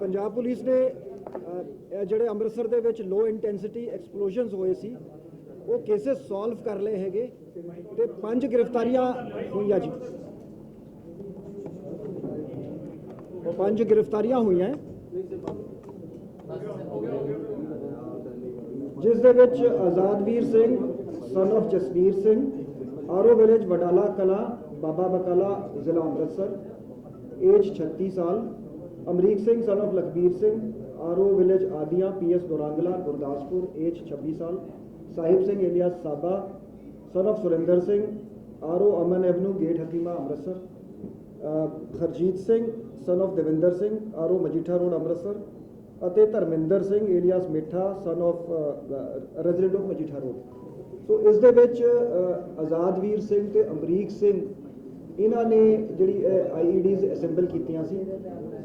Punjab police ने ਜਿਹੜੇ ਅੰਮ੍ਰਿਤਸਰ ਦੇ ਵਿੱਚ ਲੋ ਇੰਟੈਂਸਿਟੀ ਐਕਸਪਲੋਜ਼ਨਸ ਹੋਏ ਸੀ ਉਹ ਕੇਸਿਸ ਸੋਲਵ ਕਰ ਲਏ ਹੈਗੇ ਤੇ 5 ਗ੍ਰਿਫਤਾਰੀਆਂ ਹੋਈਆਂ ਜੀ। ਉਹ 5 ਗ੍ਰਿਫਤਾਰੀਆਂ ਹੋਈਆਂ ਜਿਸ ਦੇ ਵਿੱਚ Azadvir Singh son of Jasvir Singh R O village Wadala Kala Baba Bakala ਜ਼ਿਲ੍ਹਾ ਅੰਮ੍ਰਿਤਸਰ ਏਜ 36 ਸਾਲ Amrik Singh son of Lakhbir Singh R O village Adiya PS Dorangla Gurdaspur age 26 साल साहिब सिंह एलियास साबा son of Surinder Singh R O Aman avenue gate Hakima Amritsar Harjit Singh son of Devinder Singh R O Majitha road Amritsar ਅਤੇ Dharminder Singh alias Mittha son of resident of Majitha road. So ਇਸ ਦੇ ਵਿੱਚ ਆਜ਼ਾਦਵੀਰ ਸਿੰਘ ਤੇ ਅਮਰੀਕ ਸਿੰਘ ਇਹਨਾਂ ਨੇ ਜਿਹੜੀ ਆਈਈਡੀਜ਼ ਅਸੈਂਬਲ ਕੀਤੀਆਂ ਸੀ।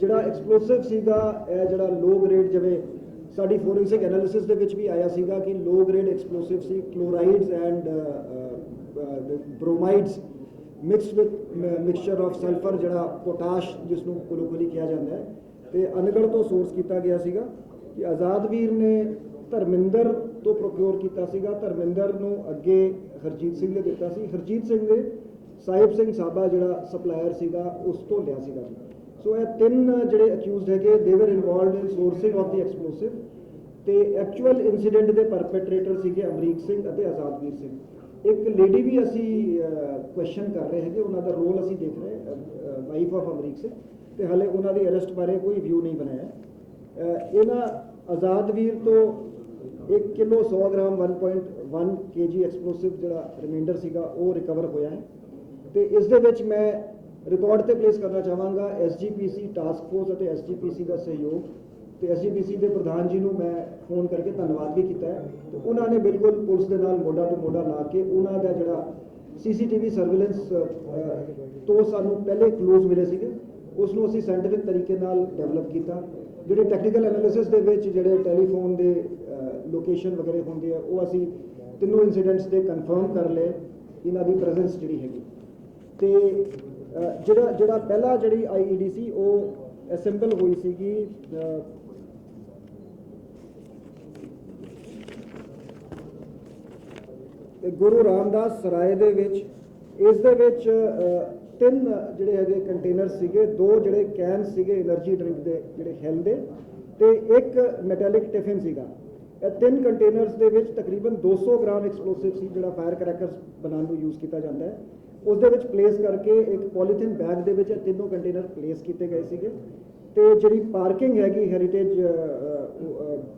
ਜਿਹੜਾ ਐਕਸਪਲੋਸਿਵ ਸੀਗਾ ਇਹ ਜਿਹੜਾ ਲੋ ਗ੍ਰੇਡ ਜਿਵੇਂ ਸਾਡੀ ਫੋਰੈਂਸਿਕ ਐਨਾਲਿਸਿਸ ਦੇ ਵਿੱਚ ਵੀ ਆਇਆ ਸੀਗਾ ਕਿ ਲੋ ਗ੍ਰੇਡ ਐਕਸਪਲੋਸਿਵ ਸੀ chlorides and bromides mixed with mixture of sulphur ਜਿਹੜਾ ਪੋਟਾਸ਼ ਜਿਸ ਨੂੰ ਕੋਲੋਕੋਲੀ ਕਿਹਾ ਜਾਂਦਾ ਹੈ ਤੇ ਅਨਗੜ ਤੋਂ ਸੋਰਸ ਕੀਤਾ ਗਿਆ ਸੀਗਾ ਕਿ ਆਜ਼ਾਦਵੀਰ ਨੇ ਧਰਮਿੰਦਰ ਤੋਂ ਪ੍ਰੋਕਿਓਰ ਕੀਤਾ ਸੀਗਾ। ਧਰਮਿੰਦਰ ਨੂੰ ਅੱਗੇ ਹਰਜੀਤ ਸਿੰਘ ਨੇ ਦਿੱਤਾ ਸੀ। ਹਰਜੀਤ ਸਿੰਘ ਨੇ ਸਾਹਿਬ ਸਿੰਘ ਸਾਬਾ ਜਿਹੜਾ ਸਪਲਾਇਰ ਸੀਗਾ ਉਸ ਤੋਂ ਲਿਆ ਸੀਗਾ। ਸੋ ਇਹ ਤਿੰਨ ਜਿਹੜੇ ਅਕਿਊਜ਼ਡ ਹੈਗੇ ਦੇ ਵਰ involved in sourcing of the explosive ਤੇ ਐਕਚੁਅਲ ਇਨਸੀਡੈਂਟ ਦੇ ਪਰਪੈਟਰੇਟਰ ਸੀਗੇ ਅਮਰੀਕ ਸਿੰਘ ਅਤੇ ਆਜ਼ਾਦਵੀਰ ਸਿੰਘ। ਇੱਕ ਲੇਡੀ ਵੀ ਅਸੀਂ ਕੁਐਸਚਨ ਕਰ ਰਹੇ ਹੈਗੇ ਉਹਨਾਂ ਦਾ ਰੋਲ ਅਸੀਂ ਦੇਖ ਰਹੇ ਵਾਈਫ ਆਫ ਅਮਰੀਕ ਸਿੰਘ ਤੇ ਹਾਲੇ ਉਹਨਾਂ ਦੀ ਅਰੈਸਟ ਬਾਰੇ ਕੋਈ ਵਿਊ ਨਹੀਂ ਬਣਾਇਆ। ਇਹਨਾਂ ਆਜ਼ਾਦਵੀਰ ਤੋਂ 1 ਕਿਲੋ 100 ਗ੍ਰਾਮ 1.1 kg ਐਕਸਪਲੋਸਿਵ ਜਿਹੜਾ ਰਿਮਾਈਂਡਰ ਸੀਗਾ ਉਹ ਰਿਕਵਰ ਹੋਇਆ ਹੈ ਤੇ ਇਸ ਦੇ ਵਿੱਚ ਮੈਂ ਰਿਕਾਰਡ ਤੇ ਪਲੇਸ ਕਰਨਾ ਚਾਹਾਂਗਾ SGPC ਟਾਸਕ ਫੋਰਸ ਅਤੇ SGPC ਦਾ ਸਹਿਯੋਗ ਤੇ SGPC ਦੇ ਪ੍ਰਧਾਨ ਜੀ ਨੂੰ ਮੈਂ ਫੋਨ ਕਰਕੇ ਧੰਨਵਾਦ ਵੀ ਕੀਤਾ ਹੈ ਤੇ ਉਹਨਾਂ ਨੇ ਬਿਲਕੁਲ ਪੁਲਿਸ ਦੇ ਨਾਲ ਮੋਢਾ ਟੂ ਮੋਢਾ ਲਾ ਕੇ ਉਹਨਾਂ ਦਾ ਜਿਹੜਾ CCTV ਸਰਵੇਲੈਂਸ ਤੋਂ ਸਾਨੂੰ ਪਹਿਲੇ ਕਲੂਜ਼ ਮਿਲੇ ਸੀਗੇ ਉਸ ਨੂੰ ਅਸੀਂ ਸਾਇੰਟੀਫਿਕ ਤਰੀਕੇ ਨਾਲ ਡਿਵੈਲਪ ਕੀਤਾ। ਜਿਹੜੇ ਟੈਕਨੀਕਲ ਐਨਾਲਿਸਿਸ ਦੇ ਵਿੱਚ ਜਿਹੜੇ ਟੈਲੀਫੋਨ ਦੇ ਲੋਕੇਸ਼ਨ ਵਗੈਰੇ ਹੁੰਦੇ ਆ ਉਹ ਅਸੀਂ ਤਿੰਨੋਂ ਇਨਸੀਡੈਂਟਸ ਦੇ ਕਨਫਰਮ ਕਰ ਲਏ ਇਹਨਾਂ ਦੀ ਪ੍ਰੈਜ਼ੈਂਸ ਜਿਹੜੀ ਹੈਗੀ ਤੇ ਜਿਹੜਾ ਪਹਿਲਾ ਜਿਹੜੀ IED ਸੀ ਉਹ ਅਸੈਂਬਲ ਹੋਈ ਸੀਗੀ ਗੁਰੂ ਰਾਮਦਾਸ ਸਰਾਏ ਦੇ ਵਿੱਚ। ਇਸ ਦੇ ਵਿੱਚ 3 ਜਿਹੜੇ ਹੈਗੇ ਕੰਟੇਨਰ ਸੀਗੇ, 2 ਜਿਹੜੇ ਕੈਨ ਸੀਗੇ એનર્ਜੀ ਡਰਿੰਕ ਦੇ ਜਿਹੜੇ ਹੈਲ ਦੇ ਤੇ 1 ਮੈਟੈਲਿਕ ਟਿਫਿਨ ਸੀਗਾ। ਇਹ 3 ਕੰਟੇਨਰਸ ਦੇ ਵਿੱਚ ਤਕਰੀਬਨ 200 ਗ੍ਰਾਮ ਐਕਸਪਲੋਸਿਵ ਸੀ ਜਿਹੜਾ ਫਾਇਰ ਕਰੈਕਰਸ ਬਣਾਉਣ ਨੂੰ ਯੂਜ਼ ਕੀਤਾ ਜਾਂਦਾ ਹੈ। ਉਸ ਦੇ ਵਿੱਚ ਪਲੇਸ ਕਰਕੇ ਇੱਕ ਪੋਲੀਥੀਨ ਬੈਗ ਦੇ ਵਿੱਚ ਇਹ ਤਿੰਨੋਂ ਕੰਟੇਨਰ ਪਲੇਸ ਕੀਤੇ ਗਏ ਸੀਗੇ ਤੇ ਜਿਹੜੀ ਪਾਰਕਿੰਗ ਹੈਗੀ ਹੈਰੀਟੇਜ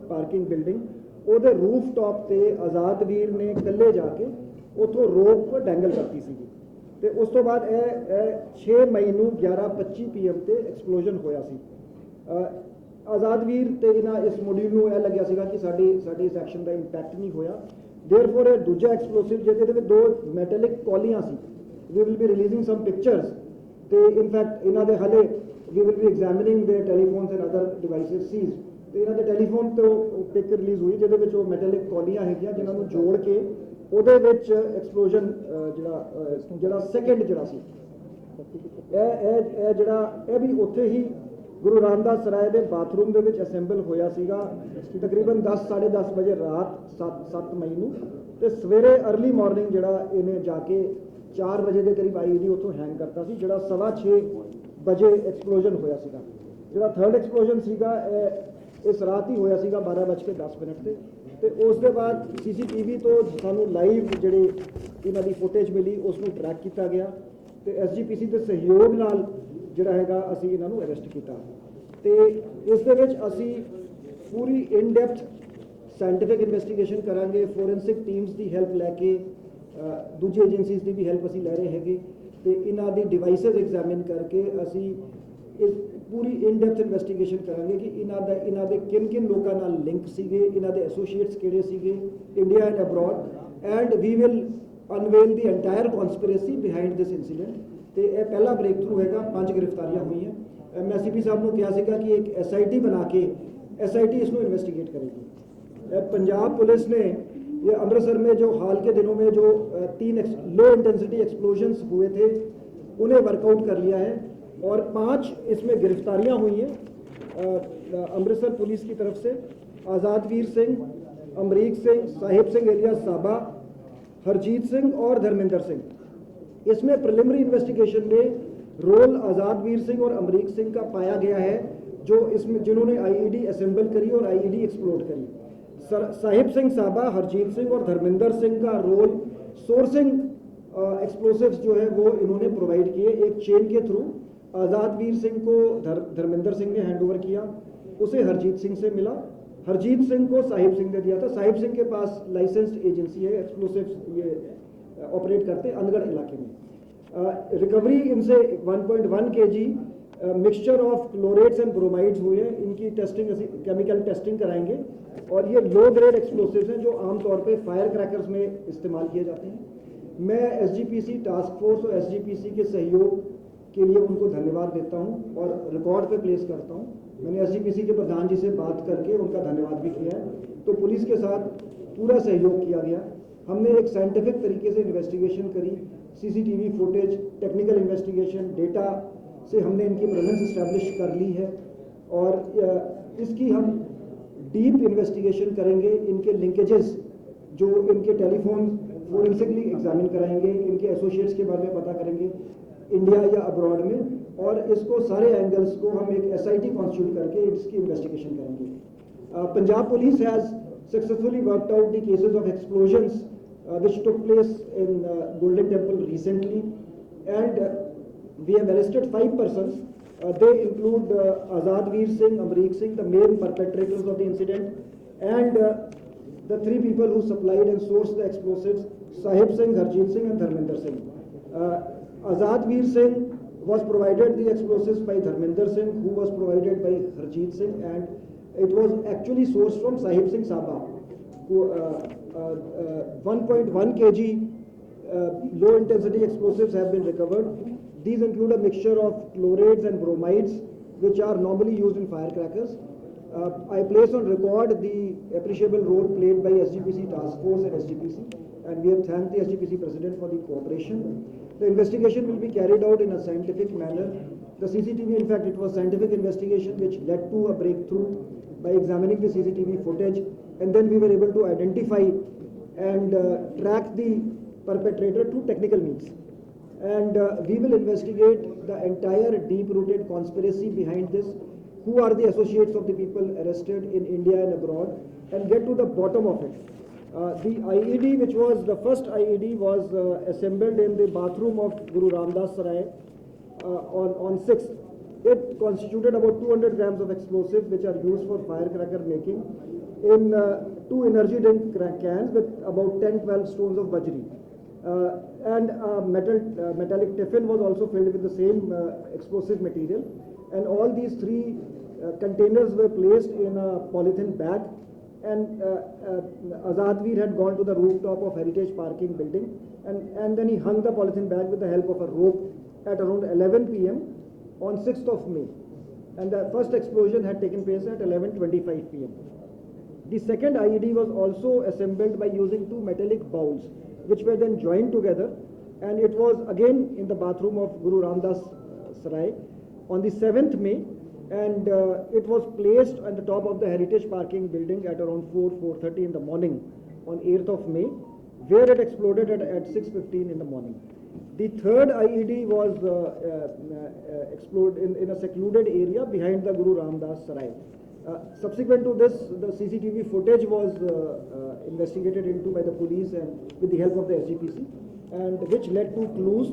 ਪਾਰਕਿੰਗ ਬਿਲਡਿੰਗ ਉਹਦੇ ਰੂਫ ਟਾਪ ਤੇ ਆਜ਼ਾਦਵੀਰ ਨੇ ਇਕੱਲੇ ਜਾ ਕੇ ਉੱਥੋਂ ਰੋਪ ਡੈਂਗਲ ਕਰਤੀ ਸੀਗੀ ਤੇ ਉਸ ਤੋਂ ਬਾਅਦ ਇਹ 6 ਮਈ ਨੂੰ 11:25 PM ਤੇ ਐਕਸਪਲੋਜ਼ਨ ਹੋਇਆ ਸੀ। ਆਜ਼ਾਦਵੀਰ ਤੇ ਇਹਨਾਂ ਇਸ ਮੋਡਿਊਲ ਨੂੰ ਇਹ ਲੱਗਿਆ ਸੀਗਾ ਕਿ ਸਾਡੀ ਇਸ ਐਕਸ਼ਨ ਦਾ ਇੰਪੈਕਟ ਨਹੀਂ ਹੋਇਆ। ਦੇਅਰਫੋਰ ਇਹ ਦੂਜਾ ਐਕਸਪਲੋਸਿਵ ਜਿਹਦੇ ਵਿੱਚ 2 ਮੈਟੈਲਿਕ ਕੌਲੀਆਂ ਸੀ we will be releasing some pictures ਤੇ in fact ਇਹਨਾਂ ਦੇ ਹਲੇ we will be examining their telephones and other devices seized ਤੇ ਇਹਨਾਂ ਦੇ ਟੈਲੀਫੋਨ ਤੋਂ ਪਿਕ ਰਿਲੀਜ਼ ਹੋਈ ਜਿਹਦੇ ਵਿੱਚ ਉਹ ਮੈਟੈਲਿਕ ਕੌਲੀਆਂ ਹੈਗੀਆਂ ਜਿਨ੍ਹਾਂ ਨੂੰ ਜੋੜ ਕੇ ਉਹਦੇ ਵਿੱਚ ਐਕਸਪਲੋਜ਼ਨ ਜਿਹੜਾ ਸੈਕਿੰਡ ਜਿਹੜਾ ਸੀ ਇਹ ਜਿਹੜਾ ਇਹ ਵੀ ਉੱਥੇ ਹੀ ਗੁਰੂ ਰਾਮਦਾਸ ਸਰਾਏ ਦੇ ਬਾਥਰੂਮ ਦੇ ਵਿੱਚ ਅਸੈਂਬਲ ਹੋਇਆ ਸੀਗਾ ਤਕਰੀਬਨ 10-10:30 ਵਜੇ ਰਾਤ 7 ਮਈ ਨੂੰ ਤੇ ਸਵੇਰੇ ਅਰਲੀ ਮਾਰਨਿੰਗ ਜਿਹੜਾ ਇਹਨੇ ਜਾ ਕੇ 4 ਵਜੇ ਦੇ ਕਰੀਬ IED ਉੱਥੋਂ ਹੈਂਗ ਕਰਤਾ ਸੀ ਜਿਹੜਾ 6:15 ਵਜੇ ਐਕਸਪਲੋਜ਼ਨ ਹੋਇਆ ਸੀਗਾ। ਜਿਹੜਾ ਥਰਡ ਐਕਸਪਲੋਜ਼ਨ ਸੀਗਾ ਇਸ ਰਾਤ ਹੀ ਹੋਇਆ ਸੀਗਾ 12:10 ਤੇ ਉਸ ਦੇ ਬਾਅਦ CCTV ਤੋਂ ਸਾਨੂੰ ਲਾਈਵ ਜਿਹੜੇ ਇਹਨਾਂ ਦੀ ਫੁਟੇਜ ਮਿਲੀ ਉਸ ਨੂੰ ਟਰੈਕ ਕੀਤਾ ਗਿਆ ਤੇ SGPC ਦੇ ਸਹਿਯੋਗ ਨਾਲ ਜਿਹੜਾ ਹੈਗਾ ਅਸੀਂ ਇਹਨਾਂ ਨੂੰ ਅਰੈਸਟ ਕੀਤਾ ਤੇ ਇਸ ਦੇ ਵਿੱਚ ਅਸੀਂ ਪੂਰੀ ਇਨ ਡੈਪਥ ਸਾਇੰਟੀਫਿਕ ਇਨਵੈਸਟੀਗੇਸ਼ਨ ਕਰਾਂਗੇ। ਫੋਰੈਂਸਿਕ ਟੀਮਸ ਦੀ ਹੈਲਪ ਲੈ ਕੇ ਦੂਜੀ ਏਜੰਸੀਜ਼ ਦੀ ਵੀ ਹੈਲਪ ਅਸੀਂ ਲੈ ਰਹੇ ਹੈਗੇ ਤੇ ਇਹਨਾਂ ਦੀ ਡਿਵਾਈਸਸ ਐਗਜ਼ਾਮਿਨ ਕਰਕੇ ਅਸੀਂ ਇਸ ਪੂਰੀ ਇਨ ਡੈਪਥ ਇਨਵੈਸਟੀਗੇਸ਼ਨ ਕਰਾਂਗੇ ਕਿ ਇਹਨਾਂ ਦੇ ਕਿਨ ਲੋਕਾਂ ਨਾਲ ਲਿੰਕ ਸੀਗੇ, ਇਹਨਾਂ ਦੇ ਐਸੋਸੀਏਟਸ ਕਿਹੜੇ ਸੀਗੇ India and abroad and we will unveil the entire conspiracy behind this incident ਤੇ ਇਹ ਪਹਿਲਾ ਬ੍ਰੇਕ ਥਰੂ ਹੈਗਾ। 5 ਗ੍ਰਿਫਤਾਰੀਆਂ ਹੋਈਆਂ। ਮੈਂ CP ਸਾਹਿਬ ਨੂੰ ਕਿਹਾ ਸੀਗਾ ਕਿ ਇੱਕ SIT ਬਣਾ ਕੇ SIT ਇਸ ਨੂੰ ਇਨਵੈਸਟੀਗੇਟ ਕਰੇਗੀ। पंजाब पुलिस ने ये अमृतसर में जो हाल के दिनों में जो 3 लो इंटेंसिटी एक्सप्लोजन्स हुए थे उन्हें वर्कआउट कर लिया है और 5 इसमें गिरफ्तारियां हुई हैं अमृतसर पुलिस की तरफ से। आज़ादवीर सिंह, अमरीक सिंह, साहिब सिंह एलियास साबा, हरजीत सिंह और धर्मेंद्र सिंह। इसमें प्रिलिमिनरी इन्वेस्टिगेशन में रोल आज़ादवीर सिंह और अमरीक सिंह का पाया गया है, जो इसमें जिन्होंने आईईडी असेंबल करी और आईईडी एक्सप्लोड करी। साहिब सिंह साबा, हरजीत सिंह और धर्मेंद्र सिंह का रोल सोर्सिंग एक्सप्लोसिव्स जो है वो इन्होंने प्रोवाइड किए एक चेन के थ्रू। आज़ादवीर सिंह को धर्मेंद्र सिंह ने हैंडओवर किया, उसे हरजीत सिंह से मिला, हरजीत सिंह को साहिब सिंह ने दिया था। साहिब सिंह के पास लाइसेंस्ड एजेंसी है, एक्सप्लोसिव्स ये ऑपरेट करते हैं अनगढ़ इलाके में। रिकवरी इनसे 1.1 kg mixture of chlorates and bromides हुए हैं। इनकी टेस्टिंग केमिकल टेस्टिंग कराएंगे और ये लो ग्रेड एक्सप्लोसिव्स हैं जो आमतौर पे फायर क्रैकर्स में इस्तेमाल किए जाते हैं। मैं एसजीपीसी टास्क फोर्स और एसजीपीसी के सहयोग के लिए उनको धन्यवाद देता हूं और रिकॉर्ड पे प्लेस करता हूं। मैंने एसजीपीसी के प्रधान जी से बात करके उनका धन्यवाद भी किया है। तो पुलिस के साथ पूरा सहयोग किया गया। हमने एक साइंटिफिक तरीके से इन्वेस्टिगेशन करी, CCTV footage, technical investigation, data से हमने इनकी प्रेजेंस इस्टेब्लिश कर ली है और इसकी हम डीप इन्वेस्टिगेशन करेंगे। इनके लिंकेजेस जो इनके टेलीफोन फोरेंसिकली एग्जामिन कराएंगे, इनके एसोसिएट्स के बारे में पता करेंगे इंडिया या अब्रॉड में, और इसको सारे एंगल्स को हम एक एसआईटी कॉन्स्टिट्यूट करके इसकी इन्वेस्टिगेशन करेंगे। Punjab police has successfully worked out the cases of explosions which took place in Golden Temple recently, and we have arrested 5 persons. They include Azadveer Singh, Amreek Singh, the main perpetrators of the incident, and the 3 people who supplied and sourced the explosives, Sahib Singh, Harjeet Singh and Dharmender Singh. Azadveer Singh was provided the explosives by Dharmender Singh, who was provided by Harjeet Singh, and it was actually sourced from Sahib Singh Sabha, who 1.1 kg low intensity explosives have been recovered. These include a mixture of chlorides and bromides which are normally used in firecrackers. I place on record the appreciable role played by SGPC task force and SGPC, and we have thanked the SGPC president for the cooperation. The investigation will be carried out in a scientific manner. The CCTV, in fact, it was scientific investigation which led to a breakthrough by examining the CCTV footage, and then we were able to identify and track the perpetrator to technical means. And we will investigate the entire deep-rooted conspiracy behind this, who are the associates of the people arrested in India and abroad, and get to the bottom of it. The IED, which was the first IED, was assembled in the bathroom of Guru Ramdas Sarai on 6th. It constituted about 200 grams of explosives which are used for firecracker making in 2 energy drink cans with about 10-12 stones of bajri. And a metallic tiffin was also filled with the same explosive material. And all these 3 containers were placed in a polythene bag. And Azadveer had gone to the rooftop of Heritage Parking building, and then he hung the polythene bag with the help of a rope at around 11 p.m. on 6th of May. And the first explosion had taken place at 11:25 p.m. The second IED was also assembled by using 2 metallic bowls, which were then joined together, and it was again in the bathroom of Guru Ramdas Sarai on the 7th May, and it was placed on the top of the Heritage Parking building at around 4:30 in the morning on 8th of May, where it exploded at 6:15 in the morning. The third IED was exploded in a secluded area behind the Guru Ramdas Sarai. Subsequent to this, the CCTV footage was investigated into by the police and with the help of the SGPC, and which led to clues.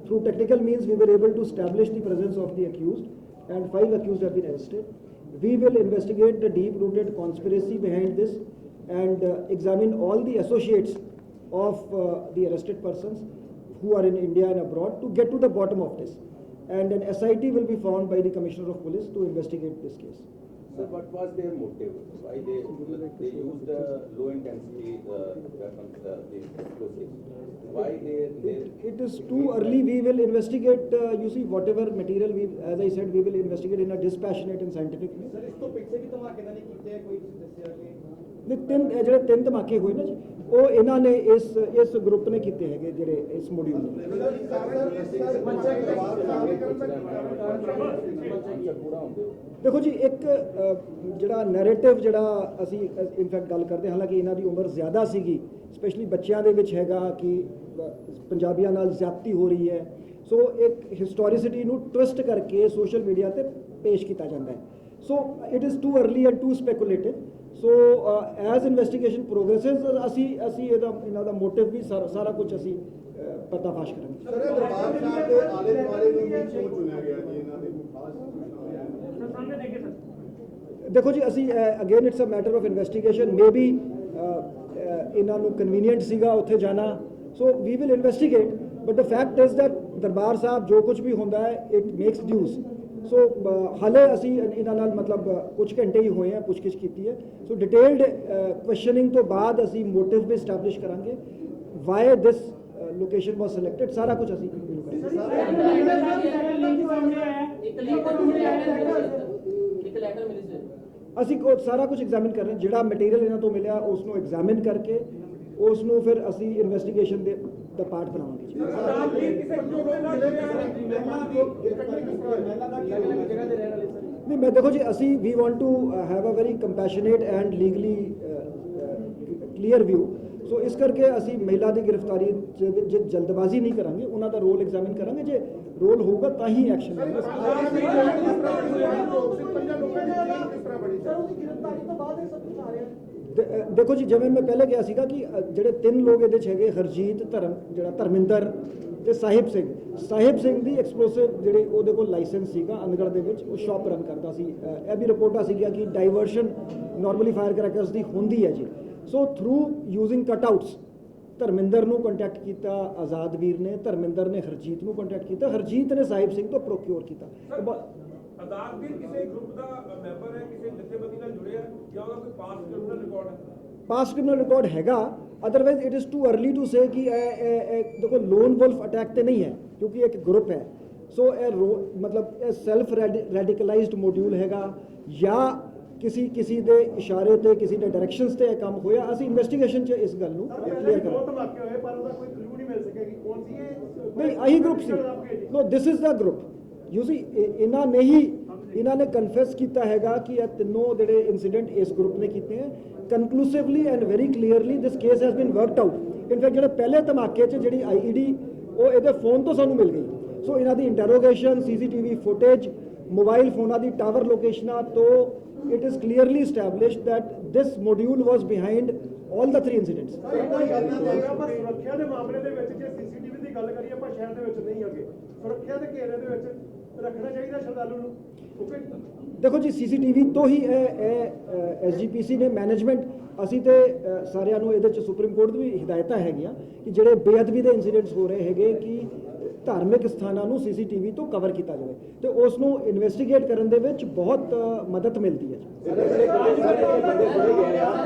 Through technical means, we were able to establish the presence of the accused, and 5 accused have been arrested. We will investigate the deep-rooted conspiracy behind this and examine all the associates of the arrested persons who are in India and abroad to get to the bottom of this. And an SIT will be formed by the Commissioner of Police to investigate this case. Sir, what was their motive? Why they used low intensity weapons, the explosives? Why It is too early. We will investigate. You see, whatever material as I said, we will investigate in a dispassionate and scientific way. Sir, इसको पीछे भी धमाके नहीं किए कोई जैसे ਨੇ ਜਿਹੜੇ ਤਿੰਨ ਧਮਾਕੇ ਹੋਏ ਨਾ ਜੀ, ਉਹ ਇਹਨਾਂ ਨੇ ਇਸ ਗਰੁੱਪ ਨੇ ਕੀਤੇ ਹੈਗੇ, ਜਿਹੜੇ ਇਸ ਮੋਡਿਊਲ ਨੇ। ਦੇਖੋ ਜੀ, ਇੱਕ ਜਿਹੜਾ ਨੈਰੇਟਿਵ ਜਿਹੜਾ ਅਸੀਂ ਇਨਫੈਕਟ ਗੱਲ ਕਰਦੇ, ਹਾਲਾਂਕਿ ਇਹਨਾਂ ਦੀ ਉਮਰ ਜ਼ਿਆਦਾ ਸੀਗੀ, ਸਪੈਸ਼ਲੀ ਬੱਚਿਆਂ ਦੇ ਵਿੱਚ ਹੈਗਾ ਕਿ ਪੰਜਾਬੀਆਂ ਨਾਲ ਜ਼ਿਆਦਤੀ ਹੋ ਰਹੀ ਹੈ। ਸੋ ਇੱਕ ਹਿਸਟੋਰੀਸਿਟੀ ਨੂੰ ਟਵਿਸਟ ਕਰਕੇ ਸੋਸ਼ਲ ਮੀਡੀਆ ਤੇ ਪੇਸ਼ ਕੀਤਾ ਜਾਂਦਾ ਹੈ। So it is too early and too speculative. So as investigation progresses ਅਸੀਂ ਇਹਨਾਂ ਦਾ ਮੋਟਿਵ ਵੀ ਸਾਰਾ ਕੁਝ ਅਸੀਂ ਪਰਦਾਫਾਸ਼ ਕਰਾਂਗੇ। ਸਰ, ਇਹ ਦਰਬਾਰ ਸਾਹਿਬ ਦੇ ਆਲੇ ਦੁਆਲੇ ਨੂੰ ਵੀ ਕਿਉਂ ਚੁਣਿਆ ਗਿਆ ਜੀ? ਇਹਨਾਂ ਦੇ ਖਾਸ ਸਾਹਮਣੇ ਦੇਖੇ ਸਰ। ਦੇਖੋ ਜੀ, ਅਸੀਂ again it's a matter of investigation. Maybe ਇਹਨਾਂ ਨੂੰ ਕਨਵੀਨੀਐਂਟ ਸੀਗਾ ਉੱਥੇ ਜਾਣਾ, so we will investigate, but the fact is that Darbar Sahib ਜੋ ਕੁਝ ਵੀ ਹੁੰਦਾ ਹੈ ਇਟ ਮੇਕਸ ਡਿਊਜ਼। ਸੋ ਹਾਲੇ ਅਸੀਂ ਇਹਨਾਂ ਨਾਲ ਮਤਲਬ ਕੁਝ ਘੰਟੇ ਹੀ ਹੋਏ ਆ ਪੁੱਛਗਿੱਛ ਕੀਤੀ ਹੈ। ਸੋ ਡਿਟੇਲਡ ਕੁਐਸਚਨਿੰਗ ਤੋਂ ਬਾਅਦ ਅਸੀਂ ਮੋਟਿਵ ਵੀ ਸਟੈਬਲਿਸ਼ ਕਰਾਂਗੇ, ਵਾਈ ਦਿਸ ਲੋਕੇਸ਼ਨ ਵਾਸ ਸਿਲੈਕਟਡ, ਸਾਰਾ ਕੁਝ ਅਸੀਂ ਅਸੀਂ ਸਾਰਾ ਕੁਝ ਐਗਜ਼ਾਮਿਨ ਕਰ ਰਹੇ ਹਾਂ। ਜਿਹੜਾ ਮਟੀਰੀਅਲ ਇਹਨਾਂ ਤੋਂ ਮਿਲਿਆ ਉਸ ਨੂੰ ਐਗਜ਼ਾਮਿਨ ਕਰਕੇ ਉਸ ਨੂੰ ਫਿਰ ਅਸੀਂ ਇਨਵੈਸਟੀਗੇਸ਼ਨ ਦੇ ਦਾ ਪਾਰਟ ਬਣਾਵਾਂਗੇ ਜੀ। ਨਹੀਂ, ਮੈਂ ਦੇਖੋ ਜੀ, ਅਸੀਂ we want to have a very compassionate and legally clear view. So ਇਸ ਕਰਕੇ ਅਸੀਂ ਮਹਿਲਾ ਦੀ ਗ੍ਰਿਫਤਾਰੀ 'ਚ ਜਲਦਬਾਜ਼ੀ ਨਹੀਂ ਕਰਾਂਗੇ, ਉਹਨਾਂ ਦਾ ਰੋਲ ਐਗਜ਼ਾਮਿਨ ਕਰਾਂਗੇ। ਜੇ ਰੋਲ ਹੋਊਗਾ ਤਾਂ ਹੀ ਐਕਸ਼ਨ ਹੋਊਗਾ। ਦੇਖੋ ਜੀ, ਜਿਵੇਂ ਮੈਂ ਪਹਿਲੇ ਕਿਹਾ ਸੀਗਾ ਕਿ ਜਿਹੜੇ ਤਿੰਨ ਲੋਕ ਇਹਦੇ 'ਚ ਹੈਗੇ, ਹਰਜੀਤ, ਜਿਹੜਾ ਧਰਮਿੰਦਰ ਤੇ ਸਾਹਿਬ ਸਿੰਘ ਦੀ ਐਕਸਪਲੋਸਿਵ ਜਿਹੜੇ ਉਹਦੇ ਕੋਲ ਲਾਇਸੈਂਸ ਸੀਗਾ ਅਨਗੜ ਦੇ ਵਿੱਚ, ਉਹ ਸ਼ਾਪ ਰਨ ਕਰਦਾ ਸੀ। ਇਹ ਵੀ ਰਿਪੋਰਟਾਂ ਸੀਗੀਆਂ ਕਿ ਡਾਈਵਰਸ਼ਨ ਨਾਰਮਲੀ ਫਾਇਰ ਕਰੈਕਰਸ ਦੀ ਹੁੰਦੀ ਹੈ ਜੀ। ਸੋ ਥਰੂ ਯੂਜ਼ਿੰਗ ਕਟਆਊਟਸ ਧਰਮਿੰਦਰ ਨੂੰ ਕੰਟੈਕਟ ਕੀਤਾ ਆਜ਼ਾਦਵੀਰ ਨੇ, ਧਰਮਿੰਦਰ ਨੇ ਹਰਜੀਤ ਨੂੰ ਕੰਟੈਕਟ ਕੀਤਾ, ਹਰਜੀਤ ਨੇ ਸਾਹਿਬ ਸਿੰਘ ਤੋਂ ਪ੍ਰੋਕਿਓਰ ਕੀਤਾ। ਆਜ਼ਾਦਵੀਰ ਕਿਸੇ ਗਰੁੱਪ ਦਾ ਮੈਂਬਰ ਹੈ, ਕਿਸੇ ਜਥੇਬੰਦੀ ਨਾਲ ਜੁੜਿਆ ਜਾਂ ਉਹਦਾ ਕੋਈ ਪਾਸਟ ਕ੍ਰਿਮੀਨਲ ਰਿਕਾਰਡ ਹੈ? ਪਾਸਟ ਕ੍ਰਿਮੀਨਲ ਰਿਕਾਰਡ ਹੈਗਾ, otherwise it is too early to say ਕਿ ਇਹ ਦੇਖੋ ਲੋਨ ਵੁਲਫ ਅਟੈਕ ਤੇ ਨਹੀਂ ਹੈ, ਕਿਉਂਕਿ ਇੱਕ ਗਰੁੱਪ ਹੈ। ਸੋ ਇਹ ਮਤਲਬ ਇਹ ਸੈਲਫ ਰੈਡੀਕਲਾਈਜ਼ਡ ਮੋਡਿਊਲ ਹੈਗਾ, ਜਾਂ ਕਿਸੇ ਦੇ ਇਸ਼ਾਰੇ ਤੇ, ਕਿਸੇ ਦੇ ਡਾਇਰੈਕਸ਼ਨਸ ਤੇ ਇਹ ਕੰਮ ਹੋਇਆ। ਅਸੀਂ ਇਨਵੈਸਟੀਗੇਸ਼ਨ 'ਚ ਇਸ ਗੱਲ ਨੂੰ ਕਲੀਅਰ ਕਰਾਂਗੇ। ਧਮਾਕੇ ਹੋਏ ਪਰ ਉਹਦਾ ਕੋਈ ਕਲੂ ਨਹੀਂ ਮਿਲ ਸਕਿਆ ਕਿ ਕੌਣ ਸੀ ਇਹ। ਨਹੀਂ, ਆਹੀ ਗਰੁੱਪ ਸੀ। No, this is the group. You see, ਇਹਨਾਂ ਨੇ ਕਨਫੈਸ ਕੀਤਾ ਹੈਗਾ ਕਿ ਇਹ ਤਿੰਨੋਂ ਜਿਹੜੇ ਇਨਸੀਡੈਂਟ ਇਸ ਗਰੁੱਪ ਨੇ ਕੀਤੇ ਹੈ। Conclusively and very clearly this case has been worked out. In fact ਜਿਹੜੇ ਪਹਿਲੇ ਧਮਾਕੇ 'ਚ ਜਿਹੜੀ IED ਉਹ ਇਹਦੇ ਫੋਨ ਤੋਂ ਸਾਨੂੰ ਮਿਲ ਗਈ। ਸੋ ਇਹਨਾਂ ਦੀ ਇੰਟਰੋਗੇਸ਼ਨ, CCTV ਫੁਟੇਜ, ਮੋਬਾਈਲ ਫੋਨਾਂ ਦੀ ਟਾਵਰ ਲੋਕੇਸ਼ਨਾਂ ਤੋਂ it is clearly established that this module was behind all the three incidents. ਪਰ ਸੁਰੱਖਿਆ ਦੇ ਮਾਮਲੇ ਦੇ ਵਿੱਚ ਜੇ CCTV ਦੀ ਗੱਲ ਕਰੀਏ, ਆਪਾਂ ਸ਼ਹਿਰ ਦੇ ਵਿੱਚ ਨਹੀਂ ਹੈਗੇ, ਸੁਰੱਖਿਆ ਦੇ ਘੇਰੇ ਦੇ ਵਿੱਚ ਰੱਖਣਾ ਚਾਹੀਦਾ ਸ਼ਰਧਾਲੂ ਨੂੰ। ਓਕੇ, ਦੇਖੋ ਜੀ, CCTV ਤੋਂ ਹੀ ਇਹ SGPC ਨੇ ਮੈਨੇਜਮੈਂਟ, ਅਸੀਂ ਤੇ ਸਾਰਿਆਂ ਨੂੰ ਇਹਦੇ 'ਚ ਸੁਪਰੀਮ ਕੋਰਟ ਦੀ ਵੀ ਹਦਾਇਤਾਂ ਹੈਗੀਆਂ ਕਿ ਜਿਹੜੇ ਬੇਅਦਬੀ ਦੇ ਇਨਸੀਡੈਂਟਸ ਹੋ ਰਹੇ ਹੈਗੇ ਕਿ ਧਾਰਮਿਕ ਸਥਾਨਾਂ ਨੂੰ CCTV ਤੋਂ ਕਵਰ ਕੀਤਾ ਜਾਵੇ ਤੇ ਉਸ ਨੂੰ ਇਨਵੈਸਟੀਗੇਟ ਕਰਨ ਦੇ ਵਿੱਚ ਬਹੁਤ ਮਦਦ ਮਿਲਦੀ ਹੈ।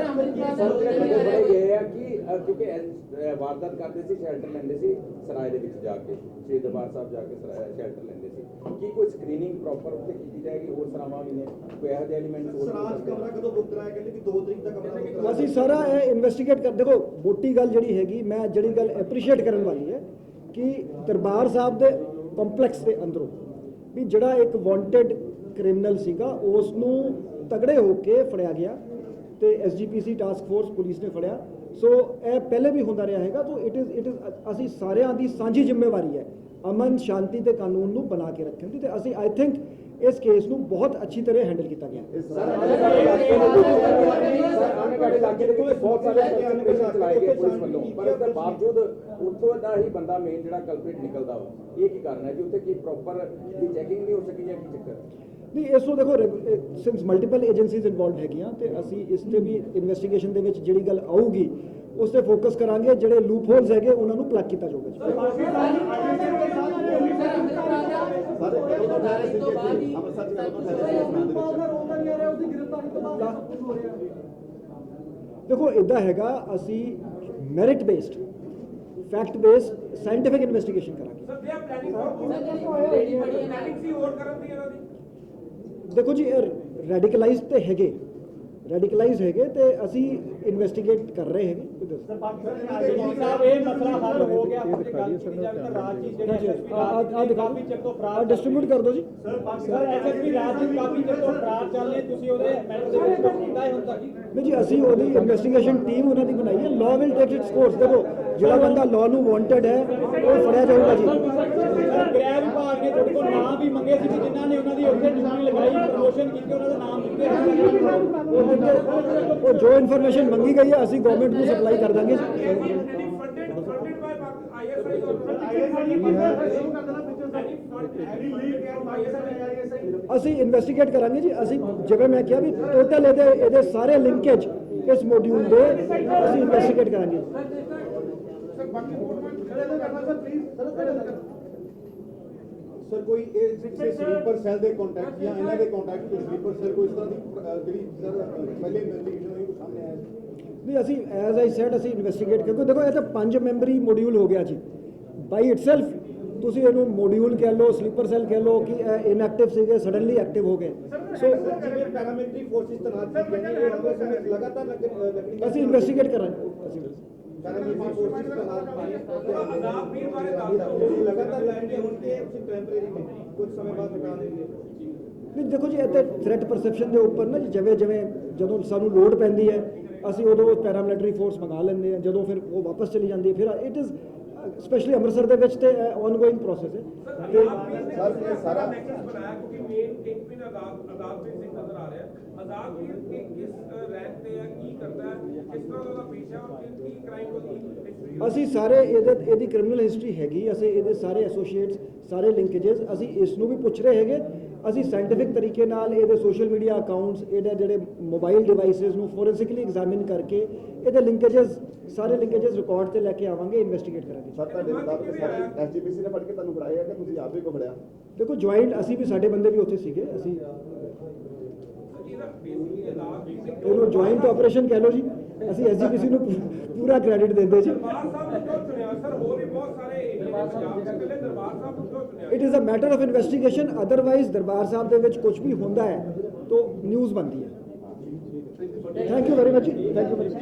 ਕਿਉਂਕਿ ਵਾਰਦਾਤ ਕਰਦੇ ਸੀ, ਸ਼ੈਲਟਰ ਲੈਂਦੇ ਸੀ ਸਰਾਏ ਦੇ ਵਿੱਚ ਜਾ ਕੇ, ਸ਼੍ਰੀ ਦਰਬਾਰ ਸਾਹਿਬ ਜਾ ਕੇ ਸ਼ੈਲਟਰ ਲੈਂਦੇ ਸੀ। ਕੀ ਕੋਈ ਸਕਰੀਨਿੰਗ ਪ੍ਰੋਪਰ ਉੱਥੇ ਕੀਤੀ ਜਾਏਗੀ? ਹੋਰ ਸਰਾਵਾਂ ਵੀ ਨੇ, ਕੋਈ ਇਹੋ ਜਿਹੇ ਐਲੀਮੈਂਟ? ਸਰਾਜ ਕਮਰਾ ਕਦੋਂ ਬੁੱਕ ਕਰਾਇਆ? ਕਹਿੰਦੇ ਕਿ 2 ਤਰੀਕ ਦਾ ਕਮਰਾ ਅਸੀਂ ਸਾਰਾ ਇਹ ਇਨਵੈਸਟੀਗੇਟ ਕਰ। ਦੇਖੋ, ਮੋਟੀ ਗੱਲ ਜਿਹੜੀ ਹੈਗੀ, ਮੈਂ ਜਿਹੜੀ ਗੱਲ ਐਪਰੀਸ਼ੀਏਟ ਕਰਨ ਵਾਲੀ ਹੈ ਕਿ ਦਰਬਾਰ ਸਾਹਿਬ ਦੇ ਕੰਪਲੈਕਸ ਦੇ ਅੰਦਰੋਂ ਵੀ ਜਿਹੜਾ ਇੱਕ ਵਾਂਟਡ ਕ੍ਰਿਮੀਨਲ ਸੀਗਾ ਉਸ ਨੂੰ ਤਗੜੇ ਹੋ ਕੇ ਫੜਿਆ ਗਿਆ ਤੇ SGPC ਟਾਸਕ ਫੋਰਸ ਪੁਲਿਸ ਨੇ ਫੜਿਆ। ਸੋ ਇਹ ਪਹਿਲੇ ਵੀ ਹੁੰਦਾ ਰਿਹਾ ਹੈਗਾ। ਤਾਂ ਇਟ ਇਜ਼ ਅਸੀਂ ਸਾਰਿਆਂ ਦੀ ਸਾਂਝੀ ਜ਼ਿੰਮੇਵਾਰੀ ਹੈ ਅਮਨ, ਸ਼ਾਂਤੀ ਤੇ ਕਾਨੂੰਨ ਨੂੰ ਬਣਾ ਕੇ ਰੱਖਣ ਦੀ, ਤੇ ਅਸੀਂ ਆਈ ਥਿੰਕ ਇਸ ਕੇਸ ਨੂੰ ਬਹੁਤ ਅੱਛੀ ਤਰ੍ਹਾਂ ਹੈਂਡਲ ਕੀਤਾ ਗਿਆ। ਬਹੁਤ ਸਾਰੇ ਚਲਾਏ ਗਏ ਪੁਲਿਸ ਵੱਲੋਂ, ਪਰ ਇਸ ਦੇ ਬਾਵਜੂਦ ਉੱਥੋਂ ਦਾ ਹੀ ਬੰਦਾ ਮੇਨ ਜਿਹੜਾ ਕਲਪ੍ਰੀਟ ਨਿਕਲਦਾ ਵਾ। ਇਹ ਕੀ ਕਾਰਨ ਹੈ ਜੀ? ਉੱਥੇ ਕੀ ਪ੍ਰੋਪਰ ਦੀ ਚੈਕਿੰਗ ਨਹੀਂ ਹੋ ਸਕੀ ਜਾਂ ਕੀ ਚੱਕਰ? ਨਹੀਂ, ਇਸ ਨੂੰ ਦੇਖੋ, ਸਿੰਸ ਮਲਟੀਪਲ ਏਜੰਸੀਜ਼ ਇਨਵੋਲਵਡ ਹੈਗੀਆਂ ਤੇ ਅਸੀਂ ਇਸ ਤੇ ਵੀ ਇਨਵੈਸਟੀਗੇਸ਼ਨ ਦੇ ਵਿੱਚ ਜਿਹੜੀ ਗੱਲ ਆਊਗੀ ਉਸ ਤੇ ਫੋਕਸ ਕਰਾਂਗੇ। ਜਿਹੜੇ ਲੂਪ ਹੋਲਸ ਹੈਗੇ ਉਹਨਾਂ ਨੂੰ ਪਲੱਗ ਕੀਤਾ ਜਾਊਗਾ। ਦੇਖੋ, ਇਦਾਂ ਹੈਗਾ, ਅਸੀਂ merit based, fact based scientific investigation ਕਰਾਂਗੇ। ਸਰ, ਦੇ ਆ ਪਲੈਨਿੰਗ ਸੀ ਹੋਰ ਕਰਨ ਦੀ ਇਹਨਾਂ ਦੀ। ਦੇਖੋ ਜੀ, ਇਹ ਰੈਡੀਕਲਾਈਜ਼ਡ ਤੇ ਹੈਗੇ, ਰੈਡੀਕਲਾਈਜ਼ ਹੈਗੇ ਤੇ ਅਸੀਂ ਇਨਵੈਸਟੀਗੇਟ ਕਰ ਰਹੇ ਹੈਗੇ। ਕੋਈ ਦੱਸੋ ਜੀ ਸਾਹਿਬ ਇਹ ਮਸਲਾ ਹੱਲ ਹੋ ਗਿਆ ਹੁਣ ਜੇ ਗੱਲ ਕੀਤੀ ਜਾਵੇ ਤਾਂ ਰਾਜਜੀਤ ਜਿਹੜੇ ਕਾਫੀ ਚਿਰ ਤੋਂ ਫਰਾਰ ਡਿਸਟ੍ਰੀਬਿਊਟ ਕਰ ਦਿਓ ਜੀ। ਸਰ ਐਸਐਸਪੀ ਰਾਜਜੀਤ ਕਾਫੀ ਚਿਰ ਤੋਂ ਫਰਾਰ ਚੱਲ ਰਹੇ, ਤੁਸੀਂ ਉਹਦੇ ਮੈਟਰ ਦੇ ਵਿੱਚ ਕੁਝ ਕੀਤਾ ਹੈ ਹੁਣ ਤੱਕ? ਨਹੀਂ ਜੀ, ਅਸੀਂ ਉਹਦੀ ਇਨਵੈਸਟੀਗੇਸ਼ਨ ਟੀਮ ਉਹਨਾਂ ਦੀ ਬਣਾਈ ਹੈ। Law will take it's course. ਦੇਖੋ ਜਿਹੜਾ ਬੰਦਾ ਲਾਅ ਨੂੰ ਵਾਂਟਡ ਹੈ ਉਹ ਫੜਿਆ ਜਾਊਗਾ ਜੀ। ਗ੍ਰਹਿ ਵਿਭਾਗ ਨੇ ਤੁਹਾਡੇ ਕੋਲ ਨਾਮ ਵੀ ਮੰਗੇ ਸੀ ਕਿ ਜਿਨ੍ਹਾਂ ਨੇ ਉਹਨਾਂ ਦੀ ਉੱਥੇ ਡਿਊਟੀ ਲਗਾਈ, ਪ੍ਰਮੋਸ਼ਨ ਕੀਤੀ, ਉਹਨਾਂ ਦੇ ਨਾਮ ਦਿੱਤੇ ਉਹ ਜੋ ਇਨਫੋਰਮੇਸ਼ਨ ਮੰਗੀ ਗਈ ਹੈ ਅਸੀਂ ਗਵਰਨਮੈਂਟ ਨੂੰ ਸਪਲਾਈ ਕਰ ਦਾਂਗੇ ਜੀ। funded by ISI or ਅਸੀਂ ਇਨਵੈਸਟੀਗੇਟ ਕਰਾਂਗੇ ਜੀ। ਅਸੀਂ ਜਿਵੇਂ ਮੈਂ ਕਿਹਾ ਵੀ ਟੋਟਲ ਇਹਦੇ ਸਾਰੇ ਲਿੰਕੇਜ ਇਸ ਮੋਡਿਊਲ ਦੇ ਅਸੀਂ ਇਨਵੈਸਟੀਗੇਟ ਕਰਾਂਗੇ। ਸਰ ਕੋਈ ਇਹ ਸਲੀਪਰ ਸੈੱਲ ਦੇ ਕੰਟੈਕਟ ਜਾਂ ਇਹਨਾਂ ਦੇ ਕੰਟੈਕਟ ਕੋਈ ਸਲੀਪਰ ਸੈੱਲ ਕੋਈ ਇਸ ਤਰ੍ਹਾਂ ਦੀ ਜਿਹੜੀ ਸਰ ਪਹਿਲੇ ਇਨਵੈਸਟੀਗੇਸ਼ਨ ਹੋਈ ਉਹ ਸਾਹਮਣੇ ਆਇਆ ਨਹੀਂ, ਅਸੀਂ ਐਜ਼ ਆਈ ਸੈਡ ਅਸੀਂ ਇਨਵੈਸਟੀਗੇਟ ਕਿਉਂਕਿ ਦੇਖੋ ਇਹ ਤਾਂ 5 ਮੈਂਬਰੀ ਮੋਡਿਊਲ ਹੋ ਗਿਆ ਜੀ ਬਾਈ ਇਟਸੈਲਫ। ਤੁਸੀਂ ਇਹਨੂੰ ਮੋਡਿਊਲ ਕਹਿ ਲਓ, ਸਲੀਪਰ ਸੈੱਲ ਕਹਿ ਲਓ ਕਿ ਇਨਐਕਟਿਵ ਸੀਗੇ, ਸਡਨਲੀ ਐਕਟਿਵ ਹੋ ਗਏ। ਸੋ ਜਿਵੇਂ ਪੈਰਾਮਿਲਟਰੀ ਫੋਰਸਿਸ ਤੈਨਾਤ ਕੀਤੀਆਂ ਗਈਆਂ ਇਹ ਆਪਣੇ ਸਮੇਂ ਲਗਾਤਾਰ ਲੱਕੜੀ ਅਸੀਂ ਇਨਵੈਸਟੀਗੇਟ ਕਰਾਂਗੇ। ਅਸੀਂ ਪੈਰਾਮਿਲਟਰੀ ਫੋਰਸਿਸ ਤੈਨਾਤ ਆਜ਼ਾਦ ਵੀਰ ਬਾਰੇ ਦੱਸ ਦਿਓ। ਲਗਾਤਾਰ ਲਾਈਨੇਂ ਹੁਣ ਕਿ ਤੁਸੀਂ ਟੈਂਪਰੇਰੀ में ਕੁਝ ਸਮੇਂ ਬਾਅਦ ਹਟਾ ਦੇंगे। ਨਹੀਂ ਦੇਖੋ ਜੀ, ਇੱਥੇ ਥ੍ਰੈਟ ਪਰਸੈਪਸ਼ਨ ਦੇ ਉੱਪਰ ਨਾ ਜਿਵੇਂ ਜਦੋਂ ਸਾਨੂੰ ਲੋੜ ਪੈਂਦੀ ਹੈ ਅਸੀਂ ਉਦੋਂ ਪੈਰਾਮਿਲਟਰੀ ਫੋਰਸ ਮੰਗਾ ਲੈਂਦੇ ਹਾਂ। ਜਦੋਂ ਫਿਰ ਉਹ ਵਾਪਸ ਚਲੀ ਜਾਂਦੀ ਹੈ ਫਿਰ ਇਟ ਇਜ਼ ਸਪੈਸ਼ਲੀ ਅੰਮ੍ਰਿਤਸਰ ਦੇ ਵਿੱਚ ਤੇ ਆਨਗੋਇੰਗ ਪ੍ਰੋਸੈਸ ਹੈ। ਸਰ ਇਹ ਸਾਰਾ ਨੈਕਸਸ ਬਣਾਇਆ ਕਿਉਂਕਿ ਮੇਨ ਇੱਕ ਵੀ ਆਜ਼ਾਦਵੀਰ ਸਿੰਘ ਨਜ਼ਰ ਆ ਰਿਹਾ ਹੈ। ਆਜ਼ਾਦਵੀਰ ਕਿਸ ਰੈਂਕ ਤੇ ਹੈ, ਕੀ ਕਰਦਾ ਹੈ, ਕਿਸ ਤਰ੍ਹਾਂ ਦਾ ਉਹਦਾ ਪੇਸ਼ਾ ਔਰ ਕੀ ਕ੍ਰਾਈਮ ਉਹਦੀ ਹਿਸਟਰੀ? ਅਸੀਂ ਸਾਰੇ ਇਹਦੀ ਕ੍ਰਿਮੀਨਲ ਹਿਸਟਰੀ ਹੈਗੀ, ਅਸੀਂ ਇਹਦੇ ਸਾਰੇ ਐਸੋਸੀਏਟਸ, ਸਾਰੇ ਲਿੰਕੇजेस ਅਸੀਂ ਇਸ ਨੂੰ ਵੀ ਪੁੱਛ ਰਹੇ ਹੈਗੇ। ਅਸੀਂ ਸਾਇੰਟੀਫਿਕ ਤਰੀਕੇ ਨਾਲ ਇਹਦੇ ਸੋਸ਼ਲ ਮੀਡੀਆ ਅਕਾਊਂਟਸ, ਇਹਦੇ ਜਿਹੜੇ ਮੋਬਾਈਲ ਡਿਵਾਈਸਿਸ ਨੂੰ ਫੋਰੈਂਸਿਕਲੀ ਐਗਜ਼ਾਮਿਨ ਕਰਕੇ ਇਹਦੇ ਲਿੰਕੇजेस ਸਾਰੇ ਲਿੰਕੇजेस ਰਿਕਾਰਡ ਤੇ ਲੈ ਕੇ ਆਵਾਂਗੇ, ਇਨਵੈਸਟੀਗੇਟ ਕਰਾਂਗੇ। ਸਰ ਤੁਹਾਡੇ ਮੁਤਾਬਕ ਸਾਰੇ ਐਸਜੀਪੀਸੀ ਨੇ ਫੜ ਕੇ ਤੁਹਾਨੂੰ ਫੜਾਇਆ ਕਿ ਤੁਸੀਂ ਆਪ ਹੀ ਕੋ ਫੜਿਆ? ਦੇਖੋ ਜੁਆਇੰਟ ਅਸੀਂ ਵੀ, ਸਾਡੇ ਬੰਦੇ ਵੀ ਉੱਥੇ ਸੀਗੇ। ਅਸੀਂ ਇਹਦਾ ਬੇਸਿਕਲੀ ਆਜ਼ਾਦਵੀਰ ਸਿੰਘ ਇਹਨੂੰ ਜੁਆਇੰਟ ਆਪਰੇਸ਼ਨ ਕਹਿ ਲਓ ਜੀ। ਅਸੀਂ ਐਸਜੀਪੀਸੀ ਨੂੰ ਪੂਰਾ ਕ੍ਰੈਡਿਟ ਦਿੰਦੇ ਜੀ। ਦਰਬਾਰ ਸਾਹਿਬ ਨੂੰ ਕਿਉਂ ਚੁਣਿਆ ਸਰ? ਹੋਰ ਵੀ ਬਹੁਤ ਸਾਰੇ ਏਰੀਆ ਨੇ ਪੰਜਾਬ ਦੇ, ਇਕੱਲੇ ਦਰਬਾਰ ਸਾਹਿਬ ਨੂੰ ਕਿਉਂ ਚੁਣਿਆ? It is a matter of investigation. Otherwise Darbar Sahib ਦੇ ਵਿੱਚ ਕੁਝ ਵੀ ਹੁੰਦਾ ਹੈ ਤਾਂ ਨਿਊਜ਼ ਬਣਦੀ ਹੈ। ਥੈਂਕ ਯੂ ਵੈਰੀ ਮਚ ਜੀ। Thank you very much.